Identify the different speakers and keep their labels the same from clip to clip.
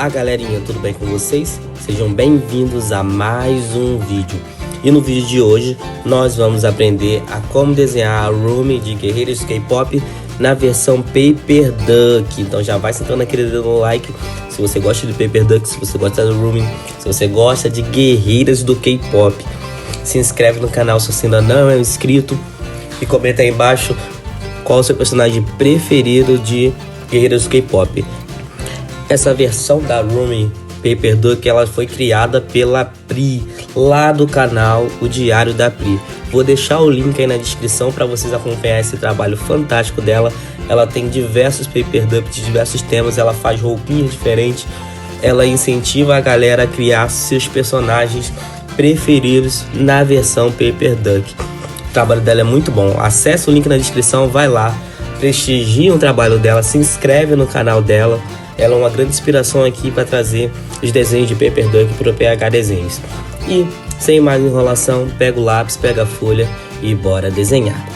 Speaker 1: Olá galerinha, tudo bem com vocês? Sejam bem-vindos a mais um vídeo. E no vídeo de hoje nós vamos aprender a como desenhar a room de guerreiros K-pop na versão Paper Duck. Então já vai sentando aquele dedo no like se você gosta de Paper Duck, se você gosta do room, se você gosta de guerreiras do K-pop. Se inscreve no canal se você ainda não é inscrito e comenta aí embaixo qual é o seu personagem preferido de guerreiros do K-pop. Essa versão da room Paper Duck ela foi criada pela Pri, lá do canal O Diário da Pri. Vou deixar o link aí na descrição para vocês acompanhar esse trabalho fantástico dela. Ela tem diversos Paper Duck de diversos temas, ela faz roupinhas diferentes, ela incentiva a galera a criar seus personagens preferidos na versão Paper Duck. O trabalho dela é muito bom, acessa o link na descrição, vai lá, prestigia o trabalho dela, se inscreve no canal dela. Ela é uma grande inspiração aqui para trazer os desenhos de Paper Duck para o PH Desenhos. E, sem mais enrolação, pega o lápis, pega a folha e bora desenhar.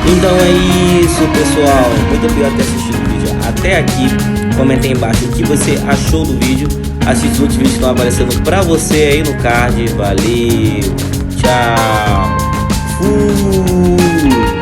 Speaker 1: Então é isso, pessoal. Muito obrigado por ter assistido o vídeo até aqui. Comenta aí embaixo o que você achou do vídeo. Assiste os outros vídeos que estão aparecendo pra você aí no card. Valeu, tchau, fui.